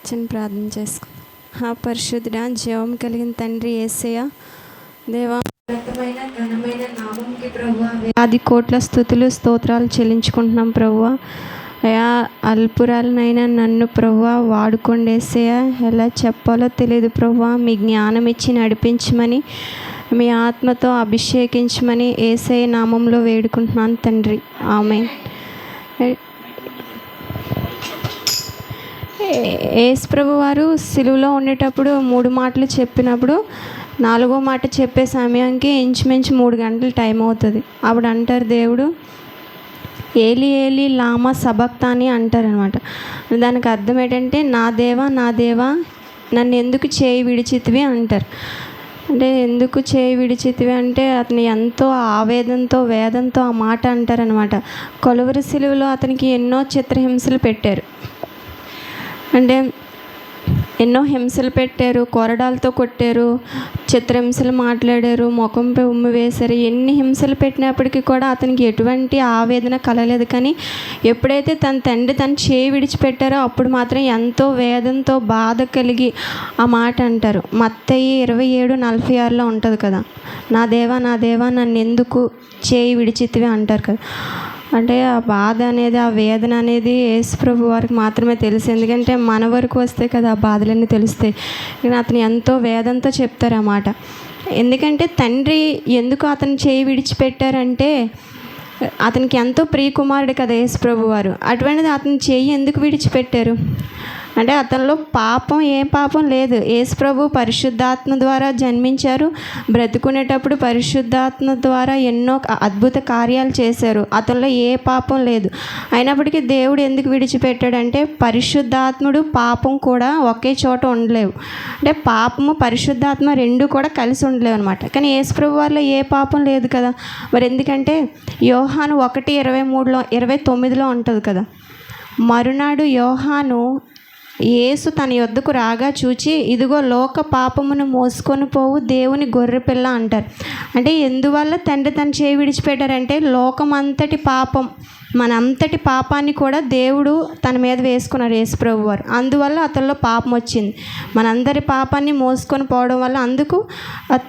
చిన్న ప్రార్థన చేసుకుందాం. పరిశుద్ధుడా, జీవం కలిగిన తండ్రి యేసయ్య, దేవా ఉన్నతమైన ఘనమైన నామంకి ప్రభువా వేలాది కోట్ల స్తుతులు స్తోత్రాలు చెల్లించుకుంటున్నాం ప్రభువా. అయా అల్పురాలనైనా నన్ను ప్రభువా వాడుకోండి యేసయ్య. ఎలా చెప్పాలో తెలియదు ప్రభువా. మీ జ్ఞానం ఇచ్చి నడిపించమని, మీ ఆత్మతో అభిషేకించమని యేసయ్య నామంలో వేడుకుంటున్నాను తండ్రి. ఆమేన్. యేసు ప్రభు వారు సిలువలో ఉండేటప్పుడు 3 మాటలు చెప్పినప్పుడు 4వ మాట చెప్పే సమయానికి ఇంచుమించు 3 గంటలు టైం అవుతుంది. అప్పుడు అంటారు దేవుడు, ఏలి ఏలి లామా సబక్తాని అంటారనమాట. దానికి అర్థం ఏంటంటే, నా దేవా నా దేవా నన్ను ఎందుకు చేయి విడిచితివి అంటారు. అంటే ఎందుకు చేయి విడిచితివి అంటే అతను ఎంతో ఆవేదనతో వేదంతో ఆ మాట అంటారనమాట. కలువరి సిలువలో అతనికి ఎన్నో చిత్రహింసలు పెట్టారు. అంటే ఎన్నో హింసలు పెట్టారు, కొరడాలతో కొట్టారు, చిత్రహింసలు మాట్లాడారు, ముఖంపై ఉమ్మి వేశారు. ఎన్ని హింసలు పెట్టినప్పటికీ కూడా అతనికి ఎటువంటి ఆవేదన కలగలేదు. కానీ ఎప్పుడైతే తన తండ్రి తను చేయి విడిచిపెట్టారో అప్పుడు మాత్రం ఎంతో వేదనతో బాధ కలిగి ఆ మాట అంటారు. మత్తయి 27:46 ఉంటుంది కదా, నా దేవా నా దేవా నన్ను ఎందుకు చేయి విడిచితివి అంటారు కదా. అంటే ఆ బాధ అనేది, ఆ వేదన అనేది యేసు ప్రభు వారికి మాత్రమే తెలుసు. ఎందుకంటే మన వరకు వస్తే కదా ఆ బాధలన్నీ తెలుస్తాయి. కానీ అతను ఎంతో వేదంతో చెప్తారు ఆ మాట. ఎందుకంటే తండ్రి ఎందుకు అతను చేయి విడిచిపెట్టారంటే అతనికి ఎంతో ప్రియకుమారుడు కదా యేసు ప్రభు వారు. అటువంటిది అతని చేయి ఎందుకు విడిచిపెట్టారు అంటే అతనిలో ఏ పాపం లేదు. యేసు ప్రభు పరిశుద్ధాత్మ ద్వారా జన్మించారు. బ్రతుకునేటప్పుడు పరిశుద్ధాత్మ ద్వారా ఎన్నో అద్భుత కార్యాలు చేశారు. అతనిలో ఏ పాపం లేదు. అయినప్పటికీ దేవుడు ఎందుకు విడిచిపెట్టాడంటే పరిశుద్ధాత్ముడు పాపం కూడా ఒకే చోట ఉండలేవు. అంటే పాపము పరిశుద్ధాత్మ రెండు కూడా కలిసి ఉండలేవు అనమాట. కానీ యేసు ప్రభు వారిలో ఏ పాపం లేదు కదా. మరి ఎందుకంటే యోహాను 1:29 ఉంటుంది కదా, మరునాడు యోహాను యేసు తన యొద్దకు రాగా చూచి, ఇదిగో లోక పాపమును మోసుకొని పోవు దేవుని గొర్రెపిల్ల అంటారు. అంటే ఎందువల్ల తండ్రి తను చేయి విడిచిపెట్టారంటే లోకమంతటి పాపం, మనంతటి పాపాన్ని కూడా దేవుడు తన మీద వేసుకున్నారు యేసు ప్రభు వారు. అందువల్ల అతనిలో పాపం వచ్చింది. మనందరి పాపాన్ని మోసుకొని పోవడం వల్ల అందుకు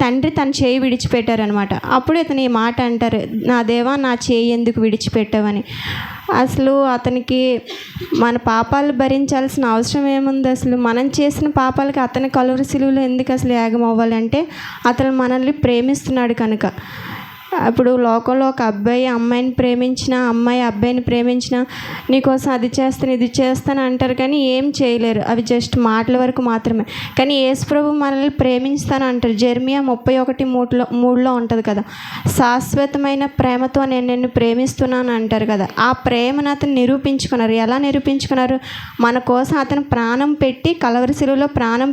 తండ్రి తన చేయి విడిచిపెట్టారనమాట. అప్పుడు ఇతను ఈ మాట అంటారు, నా దేవా నా చేయి ఎందుకు విడిచిపెట్టావని. అసలు అతనికి మన పాపాలు భరించాల్సిన అవసరం ఏముంది? అసలు మనం చేసిన పాపాలకి అతని కలువరి సిలువలో ఎందుకు అసలు యాగం అవ్వాలంటే అతను మనల్ని ప్రేమిస్తున్నాడు కనుక. ఇప్పుడు లోకంలో ఒక అబ్బాయి అమ్మాయిని ప్రేమించిన, అమ్మాయి అబ్బాయిని ప్రేమించిన, నీకోసం అది చేస్తాను ఇది చేస్తాను అంటారు కానీ ఏం చేయలేరు. అవి జస్ట్ మాటల వరకు మాత్రమే. కానీ యేసు ప్రభు మనల్ని ప్రేమిస్తాను అంటారు. జెర్మియా 31:3 ఉంటుంది కదా, శాశ్వతమైన ప్రేమతో నేను నిన్ను ప్రేమిస్తున్నాను అంటారు కదా. ఆ ప్రేమను అతను నిరూపించుకున్నారు. ఎలా నిరూపించుకున్నారు? మన కోసం అతను ప్రాణం పెట్టి, కలవరి సిలువలో ప్రాణం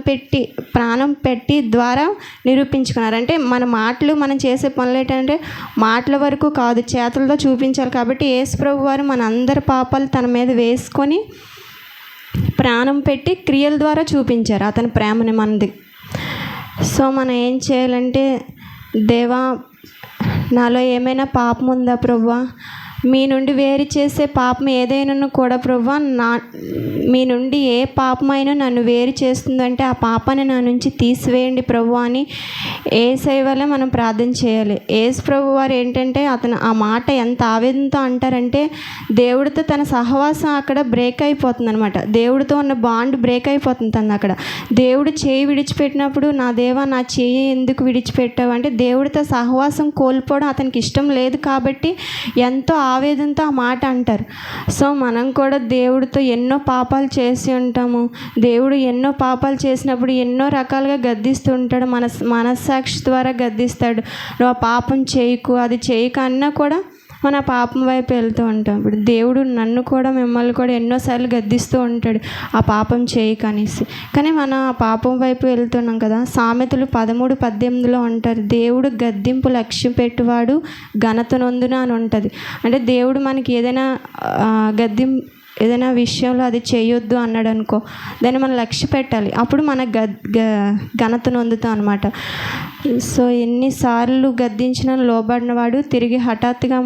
పెట్టి ద్వారా నిరూపించుకున్నారు. అంటే మన మాటలు మనం చేసే పనులు ఏంటంటే మాటల వరకు కాదు, చేతులతో చూపించాలి. కాబట్టి యేసు ప్రభు వారు మన అందరి పాపాలు తన మీద వేసుకొని ప్రాణం పెట్టి క్రియల ద్వారా చూపించారు అతని ప్రేమని మనది. సో మనం ఏం చేయాలంటే, దేవా నాలో ఏమైనా పాపం ఉందా ప్రభువా, మీ నుండి వేరు చేసే పాపం ఏదైనా కూడా ప్రభువా, మీ నుండి ఏ పాపమైనా నన్ను వేరు చేస్తుందంటే ఆ పాపాన్ని నా నుంచి తీసివేయండి ప్రభువా అని యేసయ్య వల్ల మనం ప్రార్థన చేయాలి. యేసు ప్రభు వారు ఏంటంటే అతను ఆ మాట ఎంత ఆవేదనతో అంటారంటే దేవుడితో తన సహవాసం అక్కడ బ్రేక్ అయిపోతుంది అనమాట. దేవుడితో ఉన్న బాండ్ బ్రేక్ అయిపోతుంది తను అక్కడ. దేవుడు చేయి విడిచిపెట్టినప్పుడు, నా దేవా నా చేయి ఎందుకు విడిచిపెట్టావు అంటే దేవుడితో సహవాసం కోల్పోవడం అతనికి ఇష్టం లేదు కాబట్టి ఎంతో ఆవేదనతో ఆ మాట అంటారు. సో మనం కూడా దేవుడితో ఎన్నో పాపాలు చేసి ఉంటాము. దేవుడు ఎన్నో పాపాలు చేసినప్పుడు ఎన్నో రకాలుగా గద్దిస్తూ ఉంటాడు. మనస్సాక్షి ద్వారా గద్దిస్తాడు. నువ్వు ఆ పాపం చేయకు, అది చేయకు అన్నా కూడా మన పాపం వైపు వెళ్తూ ఉంటాం. ఇప్పుడు దేవుడు నన్ను కూడా మిమ్మల్ని కూడా ఎన్నోసార్లు గద్దిస్తూ ఉంటాడు ఆ పాపం చేయకనేసి. కానీ మనం ఆ పాపం వైపు వెళ్తున్నాం కదా. సామెతలు 13:18 అంటారు, దేవుడు గద్దింపు లక్ష్యం పెట్టువాడు ఘనత నొందున అని ఉంటుంది. అంటే దేవుడు మనకి ఏదైనా విషయంలో అది చేయొద్దు అన్నాడు అనుకో, దాన్ని మనం లక్ష్య పెట్టాలి. అప్పుడు మన ఘనత నొందుతాం అనమాట. సో ఎన్నిసార్లు గద్దించిన లోబడినవాడు తిరిగి హఠాత్తుగా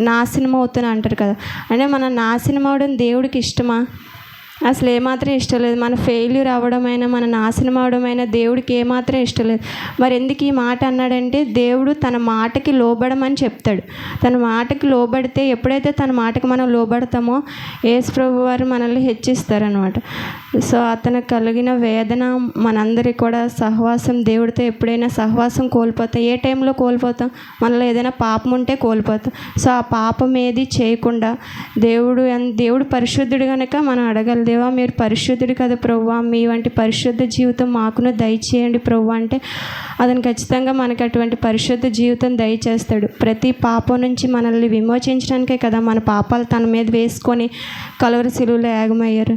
నాశనం అవుతున్నా అంటారు కదా. అంటే మనం నాశనం అవడం దేవుడికి ఇష్టమా? అసలు ఏమాత్రం ఇష్టం లేదు. మన ఫెయిల్యూర్ అవ్వడమైనా, మన నాశనం అవడమైనా దేవుడికి ఏమాత్రం ఇష్టం లేదు. మరి ఎందుకు ఈ మాట అన్నాడంటే, దేవుడు తన మాటకి లోబడమని చెప్తాడు. తన మాటకి లోబడితే, ఎప్పుడైతే తన మాటకి మనం లోబడతామో యేసు ప్రభు వారు మనల్ని హెచ్చిస్తారనమాట. సో అతనికి కలిగిన వేదన మనందరికీ కూడా సహవాసం, దేవుడితో ఎప్పుడైనా సహవాసం కోల్పోతాం. ఏ టైంలో కోల్పోతాం? మనలో ఏదైనా పాపం ఉంటే కోల్పోతాం. సో ఆ పాపం ఏది చేయకుండా దేవుడు పరిశుద్ధుడు కనుక మనం అడగాలి, దేవా మీరు పరిశుద్ధుడు కదా ప్రభువా, మీ వంటి పరిశుద్ధ జీవితం మాకును దయచేయండి ప్రభువా అంటే అతను ఖచ్చితంగా మనకు అటువంటి పరిశుద్ధ జీవితం దయచేస్తాడు. ప్రతి పాపం నుంచి మనల్ని విమోచించడానికే కదా మన పాపాలు తన మీద వేసుకొని కలువరి శిలువలో యాగమయ్యారు.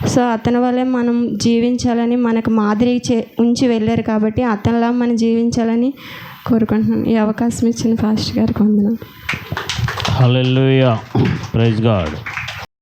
సో అతని వల్లే మనం జీవించాలని మనకు మాదిరి ఉంచి వెళ్ళారు కాబట్టి అతనిలా మనం జీవించాలని కోరుకుంటున్నాను. ఈ అవకాశం ఇచ్చిన పాస్టర్ గారికి వందనాలు. హల్లెలూయా, ప్రైజ్ గాడ్.